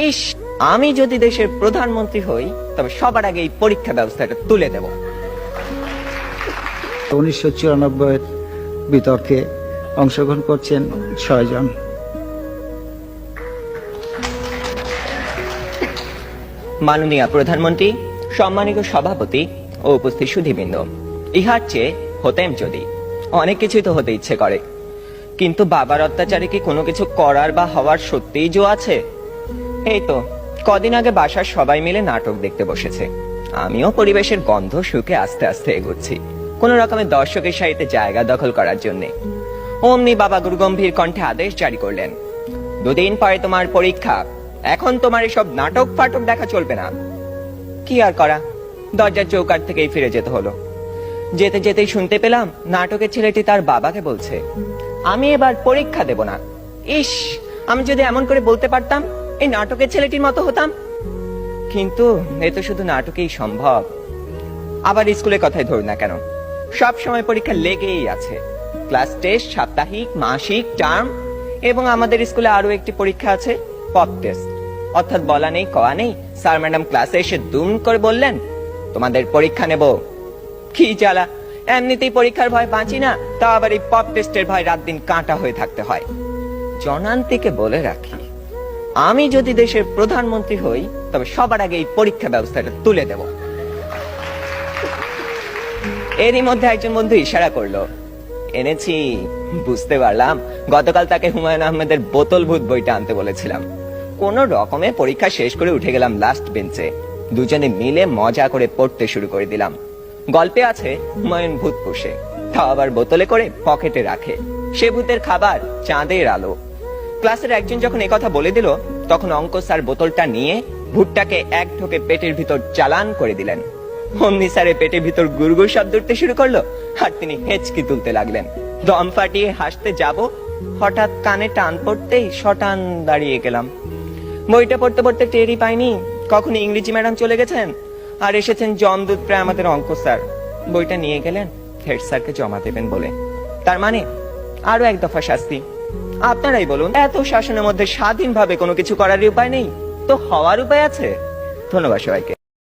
ইস, আমি যদি দেশের প্রধানমন্ত্রী হই তবে সবার আগে এই পরীক্ষা ব্যবস্থাটা তুলে দেব। 1994 বিতর্কে অংশগ্রহণ করছেন 6 জন। মাননীয় প্রধানমন্ত্রী, সম্মানিত সভাপতি ও উপস্থিত সুধীবৃন্দ, ইহার চেয়ে হতেম যদি। অনেক কিছুই তো হতে ইচ্ছে করে, কিন্তু বাবার অত্যাচারে কি কোনো কিছু করার বা হওয়ার সত্যিই জো আছে? এই তো কদিন আগে বাসার সবাই মিলে নাটক দেখতে বসেছে। আমিও পরিবেশের গন্ধ শুকে আস্তে আস্তে এগোচ্ছি কোন রকমের দর্শকের সারিতে জায়গা দখল করার জন্য। অমনি বাবা গুরুগম্ভীর কণ্ঠে আদেশ জারি করলেন, 2 দিন পরে তোমার পরীক্ষা, এখন তোমার এসব নাটক ফাটক দেখা চলবে না। কি আর করা, দরজার চৌকাঠ থেকেই ফিরে যেতে হলো। যেতে যেতেই শুনতে পেলাম নাটকের ছেলেটি তার বাবাকে বলছে, আমি এবার পরীক্ষা দেব না। ইস, আমি যদি এমন করে বলতে পারতাম, এই নাটকের ছেলেটির মতো হতাম। কিন্তু এ তো শুধু নাটকেই সম্ভব। আবার স্কুলের কথাই ধরুন না কেন, সব সময় পরীক্ষা লেগেই আছে। ক্লাস টেস্ট, সাপ্তাহিক, মাসিক, টার্ম, এবং আমাদের স্কুলে আরো একটি পরীক্ষা আছে, পপ টেস্ট। অর্থাৎ বলা নেই কওয়া নেই, স্যার ম্যাডাম ক্লাসে এসে দুম করে বললেন, তোমাদের পরীক্ষা নেব। কি জ্বালা, এমনিতেই পরীক্ষার ভয় বাঁচি না, তা আবার এই পপ টেস্টের ভয় রাত দিন কাঁটা হয়ে থাকতে হয়। জনান্তিকে বলে রাখি, আমি যদি দেশের প্রধানমন্ত্রী হই তবে সবার আগে এই পরীক্ষা ব্যবস্থাটা তুলে দেব। এরই মধ্যে একজন বন্ধু ইশারা করলো, এনেছি। বুঝতে পারলাম গতকাল তাকে হুমায়ুন আহমেদের বোতল ভূত বইটা আনতে বলেছিলাম। কোন রকমে পরীক্ষা শেষ করে উঠে গেলাম লাস্ট বেঞ্চে। দুজনে মিলে মজা করে পড়তে শুরু করে দিলাম। গল্পে আছে হুমায়ুন ভূত পোষে, তা আবার বোতলে করে পকেটে রাখে। সে ভূতের খাবার চাঁদের আলো। ক্লাসের একজন যখন একথা বলে দিল, তখন অঙ্ক স্যার বোতলটা নিয়ে ভূতটাকে এক ঢোকে পেটের ভিতর চালান করে দিলেন। অমনি স্যারের পেটের ভিতর গুড়গুড় শব্দ উঠতে শুরু করলো, আর তিনি হেঁচকি তুলতে লাগলেন। দম ফাটিয়ে হাসতে যাব, হঠাৎ কানে টান পড়তেই শটান দাঁড়িয়ে গেলাম। বইটা পড়তে পড়তে টেরই পাইনি কখন ইংরেজি ম্যাডাম চলে গেছেন আর এসেছেন জমদূত প্রায় আমাদের অঙ্ক স্যার। বইটা নিয়ে গেলেন হেড স্যারকে জমা দেবেন বলে। তার মানে আরো এক দফা শাস্তি। আপনারাই বলুন, এত শাসনের মধ্যে স্বাধীনভাবে কোনো কিছু করার উপায় নেই তো হওয়ার উপায় আছে? ধন্যবাদ সবাইকে।